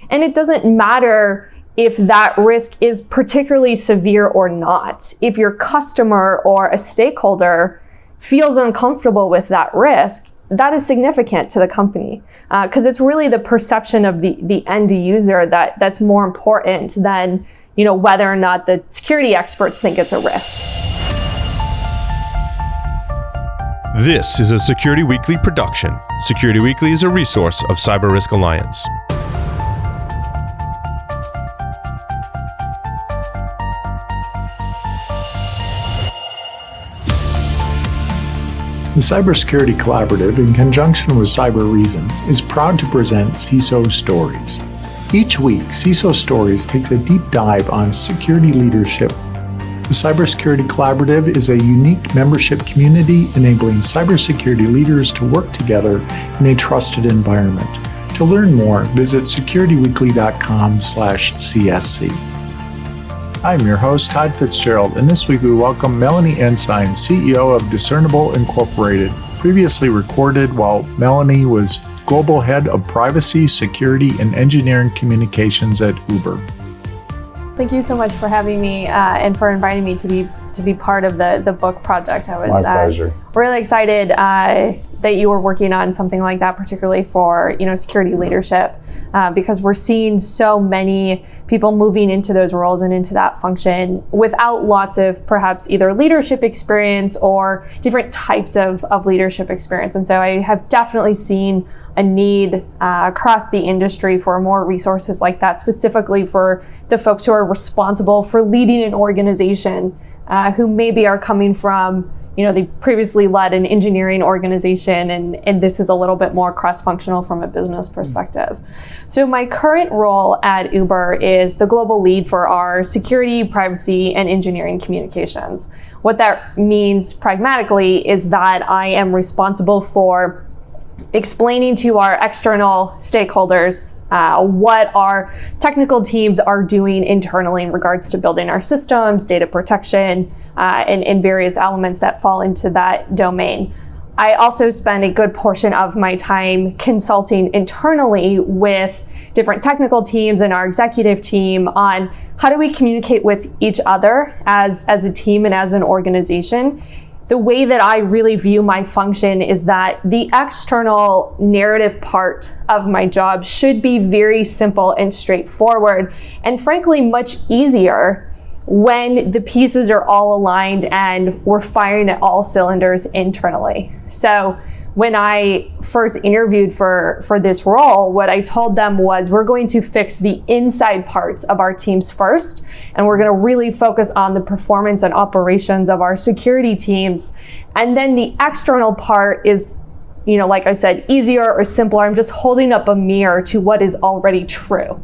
And it doesn't matter if that risk is particularly severe or not. If your customer or a stakeholder feels uncomfortable with that risk, that is significant to the company, because it's really the perception of the end user that's more important than whether or not the security experts think it's a risk. This is a Security Weekly production. Security Weekly is a resource of Cyber Risk Alliance. The Cybersecurity Collaborative, in conjunction with Cyber Reason, is proud to present CISO Stories. Each week, CISO Stories takes a deep dive on security leadership. The Cybersecurity Collaborative is a unique membership community enabling cybersecurity leaders to work together in a trusted environment. To learn more, visit securityweekly.com/CSC. I'm your host, Todd Fitzgerald, and this week we welcome Melanie Ensign, CEO of Discernible Incorporated, previously recorded while Melanie was Global Head of Privacy, Security, and Engineering Communications at Uber. Thank you so much for having me and for inviting me to be part of the book project. I was My pleasure. Really excited that you were working on something like that, particularly for security leadership, because we're seeing so many people moving into those roles and into that function without lots of perhaps either leadership experience or different types of leadership experience. And so I have definitely seen a need across the industry for more resources like that, specifically for the folks who are responsible for leading an organization, who maybe are coming from they previously led an engineering organization, and this is a little bit more cross-functional from a business perspective. So my current role at Uber is the global lead for our security, privacy, and engineering communications. What that means pragmatically is that I am responsible for explaining to our external stakeholders what our technical teams are doing internally in regards to building our systems, data protection, and various elements that fall into that domain. I also spend a good portion of my time consulting internally with different technical teams and our executive team on how do we communicate with each other as a team and as an organization. The way that I really view my function is that the external narrative part of my job should be very simple and straightforward, and frankly, much easier when the pieces are all aligned and we're firing at all cylinders internally. So when I first interviewed for this role, what I told them was we're going to fix the inside parts of our teams first, and we're going to really focus on the performance and operations of our security teams. And then the external part is, like I said, easier or simpler. I'm just holding up a mirror to what is already true.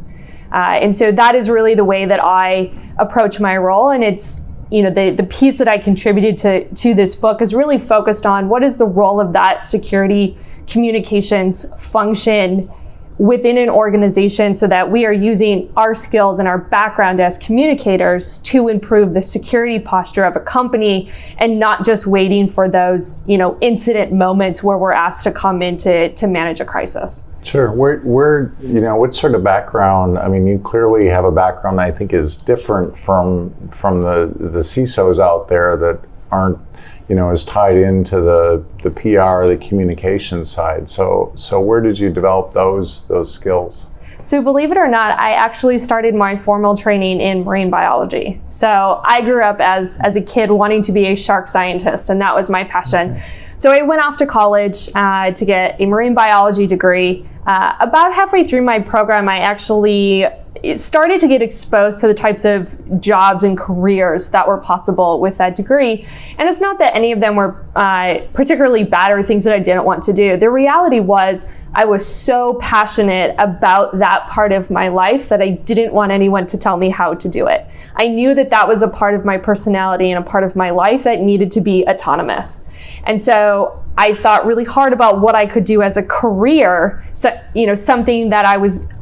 And so that is really the way that I approach my role. And it's the piece that I contributed to this book is really focused on what is the role of that security communications function within an organization so that we are using our skills and our background as communicators to improve the security posture of a company and not just waiting for those, incident moments where we're asked to come in to manage a crisis. Sure. What sort of background? I mean, you clearly have a background that I think is different from the CISOs out there that aren't, as tied into the PR, the communication side. So where did you develop those skills? So believe it or not, I actually started my formal training in marine biology. So I grew up as a kid wanting to be a shark scientist, and that was my passion. Okay. So I went off to college to get a marine biology degree. About halfway through my program, I actually started to get exposed to the types of jobs and careers that were possible with that degree. And it's not that any of them were particularly bad or things that I didn't want to do. The reality was I was so passionate about that part of my life that I didn't want anyone to tell me how to do it. I knew that was a part of my personality and a part of my life that needed to be autonomous. And so I thought really hard about what I could do as a career, something that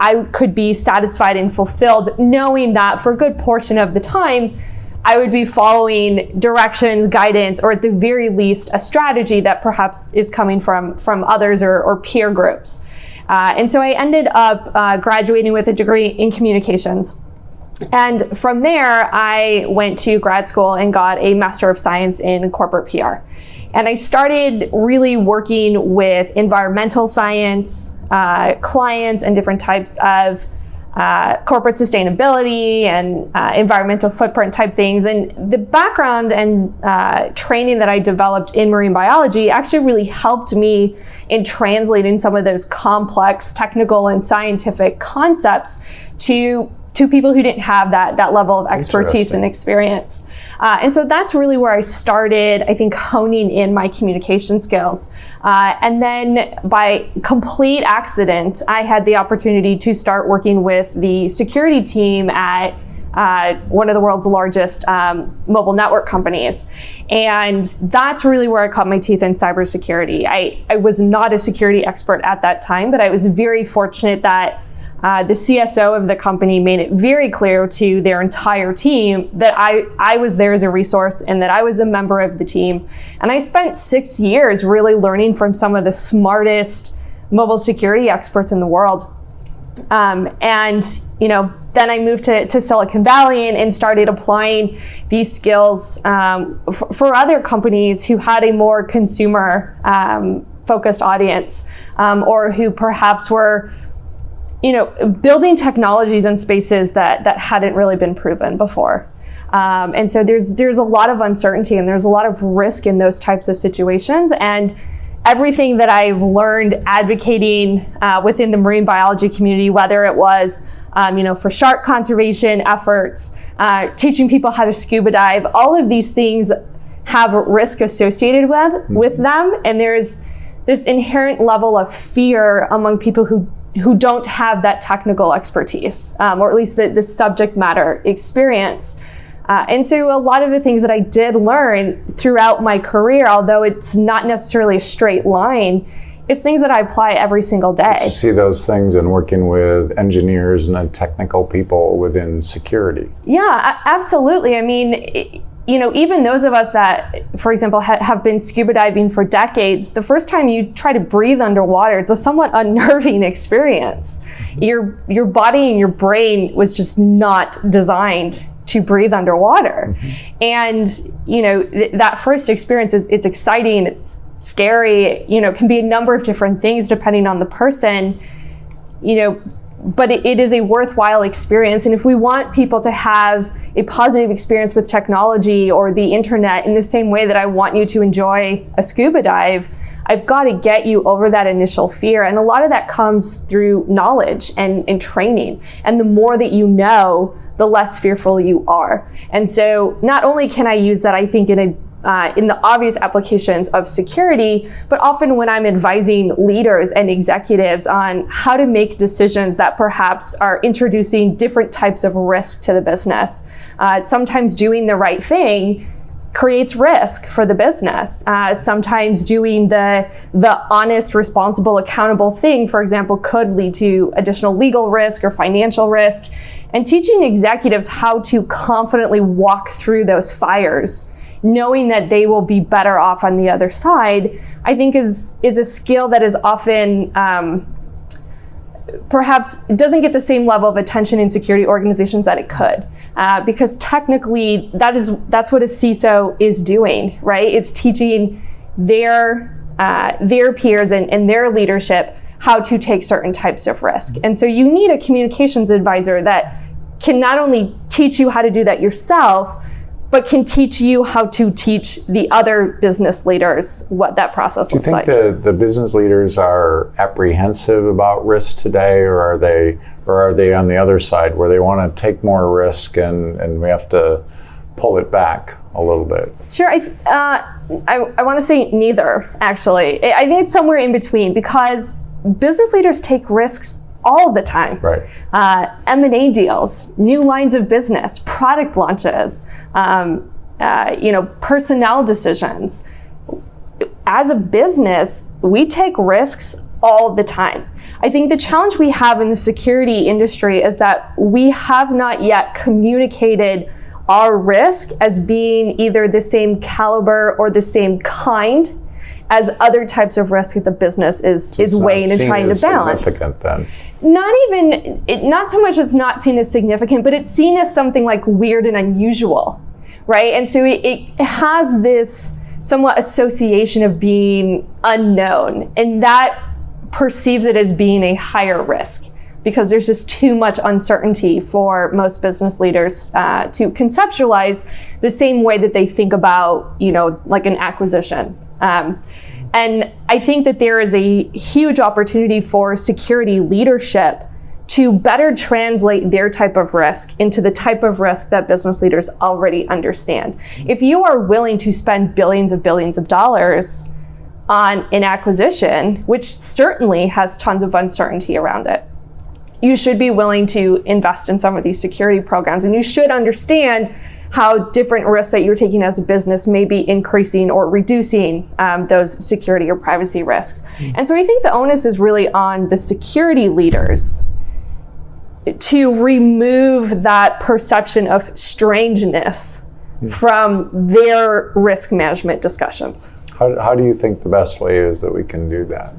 I could be satisfied and fulfilled, knowing that for a good portion of the time, I would be following directions, guidance, or at the very least, a strategy that perhaps is coming from others or peer groups. And so I ended up graduating with a degree in communications. And from there, I went to grad school and got a Master of Science in corporate PR. And I started really working with environmental science, clients, and different types of corporate sustainability and environmental footprint type things. And the background and training that I developed in marine biology actually really helped me in translating some of those complex technical and scientific concepts to people who didn't have that level of expertise and experience. And so that's really where I started, I think, honing in my communication skills. And then by complete accident, I had the opportunity to start working with the security team at one of the world's largest mobile network companies. And that's really where I caught my teeth in cybersecurity. I was not a security expert at that time, but I was very fortunate that the CSO of the company made it very clear to their entire team that I was there as a resource and that I was a member of the team. And I spent 6 years really learning from some of the smartest mobile security experts in the world. And then I moved to Silicon Valley and started applying these skills for other companies who had a more consumer focused audience, or who perhaps were building technologies in spaces that hadn't really been proven before. And so there's a lot of uncertainty and there's a lot of risk in those types of situations. And everything that I've learned advocating within the marine biology community, whether it was for shark conservation efforts, teaching people how to scuba dive, all of these things have risk associated with them. And there's this inherent level of fear among people who don't have that technical expertise, or at least the subject matter experience. And so a lot of the things that I did learn throughout my career, although it's not necessarily a straight line, it's things that I apply every single day. You see those things in working with engineers and technical people within security. Yeah, absolutely. I mean, even those of us that, for example, have been scuba diving for decades, the first time you try to breathe underwater, it's a somewhat unnerving experience. Your body and your brain was just not designed to breathe underwater. And, that first experience it's exciting, it's scary, can be a number of different things depending on the person, but it is a worthwhile experience. And if we want people to have a positive experience with technology or the internet in the same way that I want you to enjoy a scuba dive, I've got to get you over that initial fear. And a lot of that comes through knowledge and training. And the more that you know, the less fearful you are. And so not only can I use that, I think, in the obvious applications of security, but often when I'm advising leaders and executives on how to make decisions that perhaps are introducing different types of risk to the business. Sometimes doing the right thing creates risk for the business. Sometimes doing the honest, responsible, accountable thing, for example, could lead to additional legal risk or financial risk. And teaching executives how to confidently walk through those fires, knowing that they will be better off on the other side, I think is a skill that is often perhaps doesn't get the same level of attention in security organizations that it could, because technically that's what a CISO is doing, right? It's teaching their peers and their leadership how to take certain types of risk. And so you need a communications advisor that can not only teach you how to do that yourself, but can teach you how to teach the other business leaders what that process looks like. Do you think the business leaders are apprehensive about risk today, or are they on the other side where they want to take more risk and we have to pull it back a little bit? Sure, I want to say neither, actually. I think it's somewhere in between, because business leaders take risks all the time. Right. M&A deals, new lines of business, product launches, personnel decisions. As a business, we take risks all the time. I think the challenge we have in the security industry is that we have not yet communicated our risk as being either the same caliber or the same kind as other types of risk that the business is weighing and trying to balance. Significant then. Not so much it's not seen as significant, but it's seen as something like weird and unusual, right? And so it has this somewhat association of being unknown, and that perceives it as being a higher risk because there's just too much uncertainty for most business leaders to conceptualize the same way that they think about, like an acquisition. And I think that there is a huge opportunity for security leadership to better translate their type of risk into the type of risk that business leaders already understand. If you are willing to spend billions of dollars on an acquisition, which certainly has tons of uncertainty around it, you should be willing to invest in some of these security programs, and you should understand how different risks that you're taking as a business may be increasing or reducing those security or privacy risks. And so I think the onus is really on the security leaders to remove that perception of strangeness from their risk management discussions. How do you think the best way is that we can do that?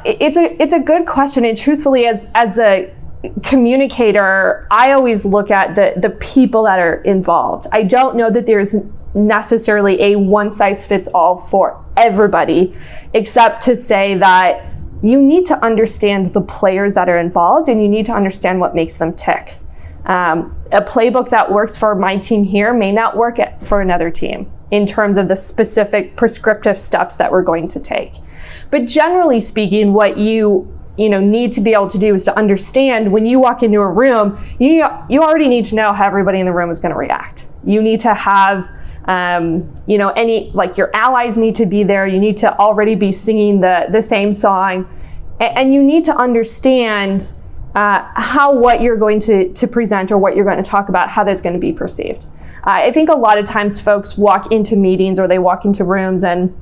It's a good question, and truthfully, as a communicator, I always look at the people that are involved. I don't know that there's necessarily a one-size-fits-all for everybody, except to say that you need to understand the players that are involved, and you need to understand what makes them tick. A playbook that works for my team here may not work for another team in terms of the specific prescriptive steps that we're going to take. But generally speaking, what you need to be able to do is to understand when you walk into a room, you already need to know how everybody in the room is going to react. You need to have, your allies need to be there. You need to already be singing the same song, and you need to understand how what you're going to present or what you're going to talk about, how that's going to be perceived. I think a lot of times folks walk into meetings or they walk into rooms and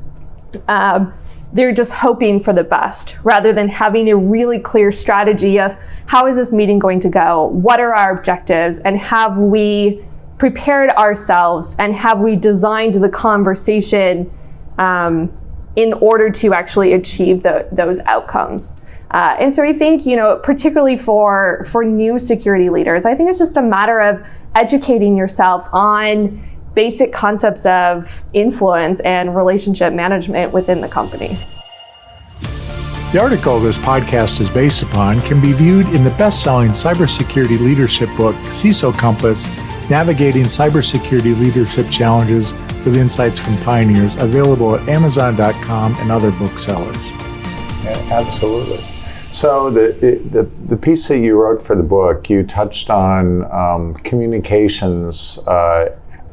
they're just hoping for the best rather than having a really clear strategy of how is this meeting going to go? What are our objectives? And have we prepared ourselves and have we designed the conversation in order to actually achieve those outcomes? And so I think, particularly for new security leaders, I think it's just a matter of educating yourself on basic concepts of influence and relationship management within the company. The article this podcast is based upon can be viewed in the best-selling cybersecurity leadership book, CISO Compass, Navigating Cybersecurity Leadership Challenges with Insights from Pioneers, available at Amazon.com and other booksellers. Yeah, absolutely. So the piece that you wrote for the book, you touched on communications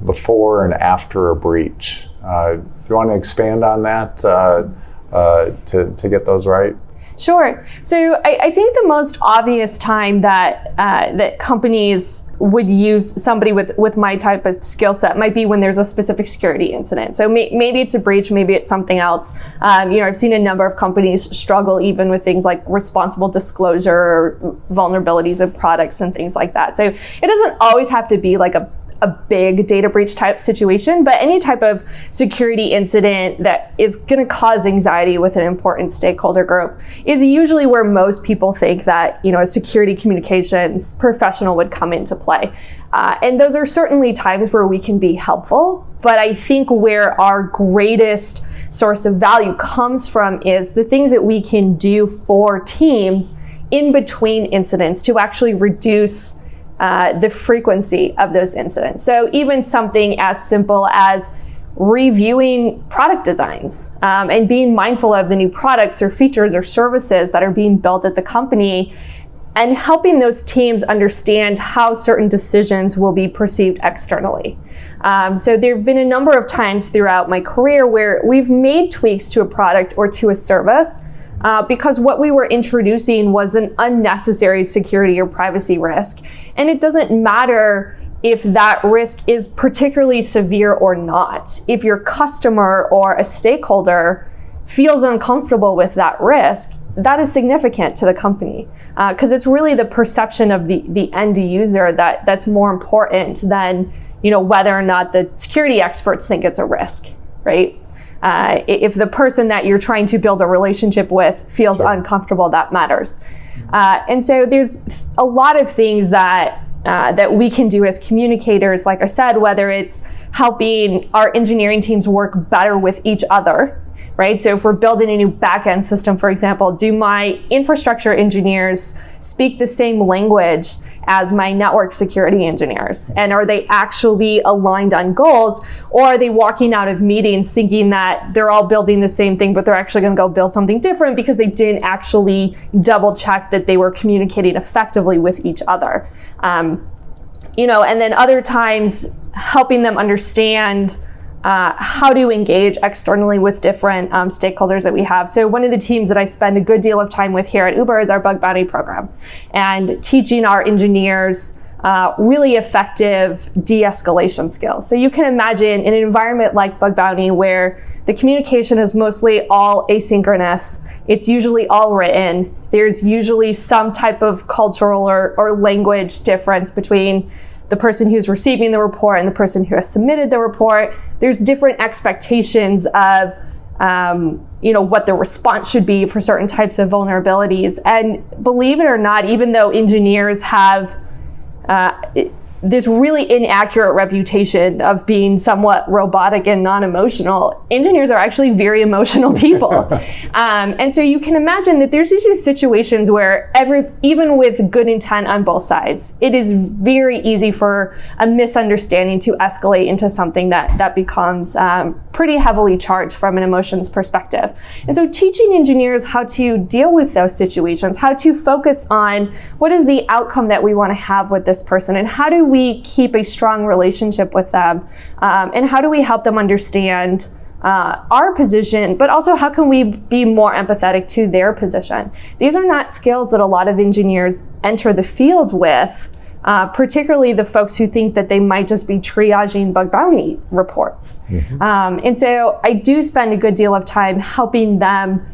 before and after a breach. Do you want to expand on that to get those right? Sure. So I think the most obvious time that companies would use somebody with my type of skill set might be when there's a specific security incident. So maybe it's a breach, maybe it's something else. I've seen a number of companies struggle even with things like responsible disclosure or vulnerabilities of products and things like that. So it doesn't always have to be like a big data breach type situation, but any type of security incident that is going to cause anxiety with an important stakeholder group is usually where most people think that a security communications professional would come into play. And those are certainly times where we can be helpful, but I think where our greatest source of value comes from is the things that we can do for teams in between incidents to actually reduce the frequency of those incidents. So even something as simple as reviewing product designs and being mindful of the new products or features or services that are being built at the company and helping those teams understand how certain decisions will be perceived externally. So there have been a number of times throughout my career where we've made tweaks to a product or to a service because what we were introducing was an unnecessary security or privacy risk. And it doesn't matter if that risk is particularly severe or not. If your customer or a stakeholder feels uncomfortable with that risk, that is significant to the company because it's really the perception of the end user that's more important than whether or not the security experts think it's a risk, right? If the person that you're trying to build a relationship with feels uncomfortable, that matters. And so there's a lot of things that we can do as communicators, like I said, whether it's helping our engineering teams work better with each other, right? So if we're building a new backend system, for example, do my infrastructure engineers speak the same language as my network security engineers? And are they actually aligned on goals? Or are they walking out of meetings thinking that they're all building the same thing, but they're actually going to go build something different because they didn't actually double check that they were communicating effectively with each other? And then other times helping them understand how to engage externally with different stakeholders that we have. So one of the teams that I spend a good deal of time with here at Uber is our bug bounty program, and teaching our engineers really effective de-escalation skills. So you can imagine in an environment like bug bounty where the communication is mostly all asynchronous, it's usually all written, there's usually some type of cultural or language difference between the person who's receiving the report and the person who has submitted the report. There's different expectations of what the response should be for certain types of vulnerabilities. And believe it or not, even though engineers have this really inaccurate reputation of being somewhat robotic and non-emotional, engineers are actually very emotional people. And so you can imagine that there's usually situations where even with good intent on both sides, it is very easy for a misunderstanding to escalate into something that becomes pretty heavily charged from an emotions perspective. And so teaching engineers how to deal with those situations, how to focus on what is the outcome that we want to have with this person, and how do we keep a strong relationship with them, and how do we help them understand our position, but also how can we be more empathetic to their position. These are not skills that a lot of engineers enter the field with, particularly the folks who think that they might just be triaging bug bounty reports. And so I do spend a good deal of time helping them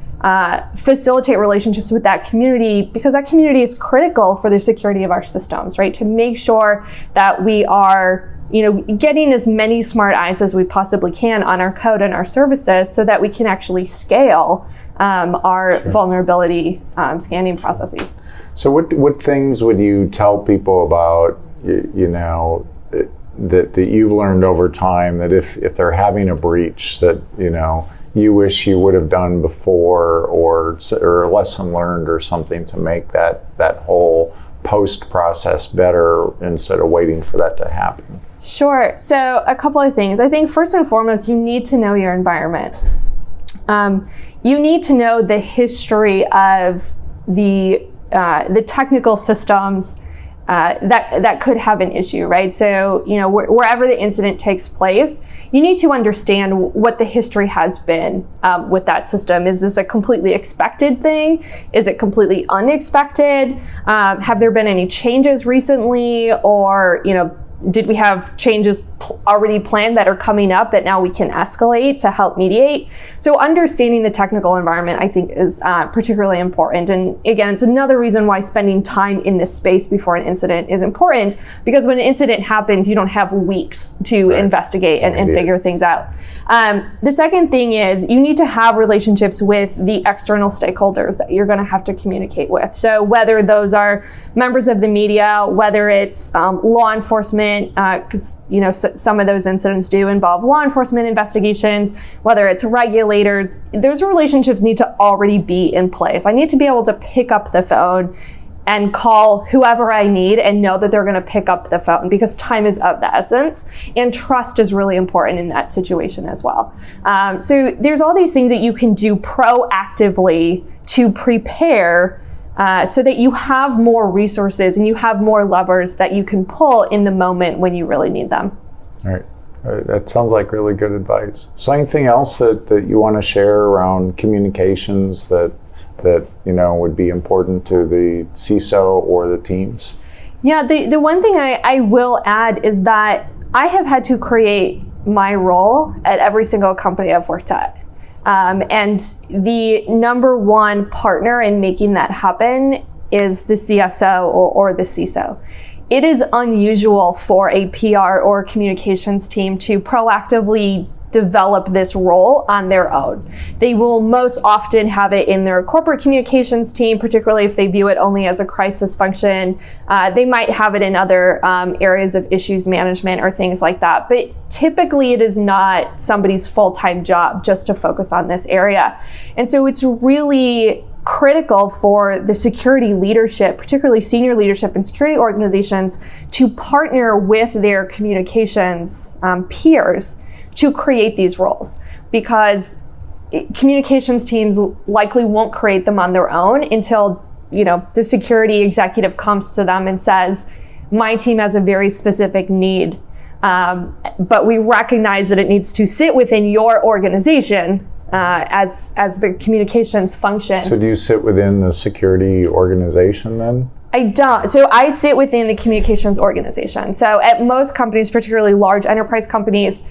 facilitate relationships with that community, because that community is critical for the security of our systems, right? To make sure that we are getting as many smart eyes as we possibly can on our code and our services so that we can actually scale our vulnerability scanning processes. So what things would you tell people about, that you've learned over time, that if they're having a breach that, you wish you would have done before, or a lesson learned or something to make that whole post process better instead of waiting for that to happen? Sure. So a couple of things. I think first and foremost, you need to know your environment. You need to know the history of the technical systems that could have an issue, right? So, wherever the incident takes place, you need to understand what the history has been with that system. Is this a completely expected thing? Is it completely unexpected? Have there been any changes recently? Or, did we have changes already planned that are coming up that now we can escalate to help mediate? So understanding the technical environment, I think, is particularly important. And again, it's another reason why spending time in this space before an incident is important, because when an incident happens, you don't have weeks to investigate and figure things out. The second thing is you need to have relationships with the external stakeholders that you're going to have to communicate with. So whether those are members of the media, whether it's law enforcement, because some of those incidents do involve law enforcement investigations, whether it's regulators, those relationships need to already be in place. I need to be able to pick up the phone and call whoever I need and know that they're going to pick up the phone, because time is of the essence, and trust is really important in that situation as well. So there's all these things that you can do proactively to prepare so that you have more resources and you have more levers that you can pull in the moment when you really need them. All right. That sounds like really good advice. So anything else that you want to share around communications that would be important to the CISO or the teams? Yeah, the one thing I will add is that I have had to create my role at every single company I've worked at. And the number one partner in making that happen is the CSO or the CISO. It is unusual for a PR or communications team to proactively develop this role on their own. They will most often have it in their corporate communications team, particularly if they view it only as a crisis function. They might have it in other areas of issues management or things like that. But typically it is not somebody's full-time job just to focus on this area. And so it's really critical for the security leadership, particularly senior leadership in security organizations, to partner with their communications peers to create these roles, because communications teams likely won't create them on their own until, you know, the security executive comes to them and says, my team has a very specific need, but we recognize that it needs to sit within your organization as the communications function. So do you sit within the security organization then? I don't. So I sit within the communications organization. So at most companies, particularly large enterprise companies,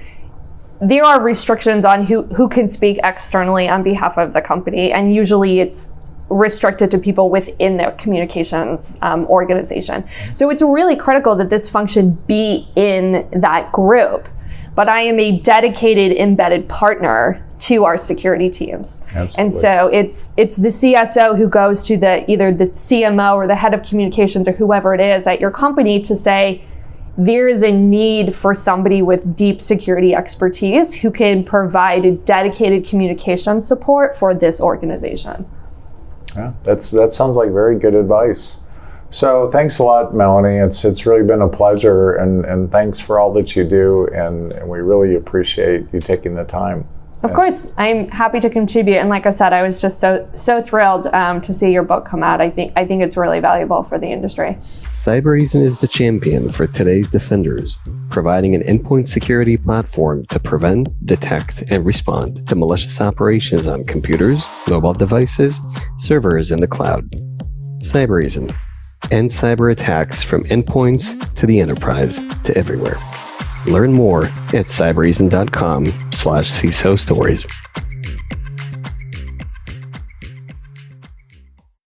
there are restrictions on who can speak externally on behalf of the company, and usually it's restricted to people within the communications organization. So it's really critical that this function be in that group. But I am a dedicated embedded partner to our security teams. Absolutely. And so it's the CSO who goes to either the CMO or the head of communications or whoever it is at your company to say, there is a need for somebody with deep security expertise who can provide dedicated communication support for this organization. Yeah, that sounds like very good advice. So thanks a lot, Melanie. It's really been a pleasure, and thanks for all that you do, and we really appreciate you taking the time. Of course, I'm happy to contribute, and like I said, I was just so thrilled to see your book come out. I think it's really valuable for the industry. Cybersecurity is the champion for today's defenders, providing an endpoint security platform to prevent, detect, and respond to malicious operations on computers, mobile devices, servers, and the cloud. Cybersecurity. End cyber attacks from endpoints to the enterprise to everywhere. Learn more at cybersecurity.com/CISO stories.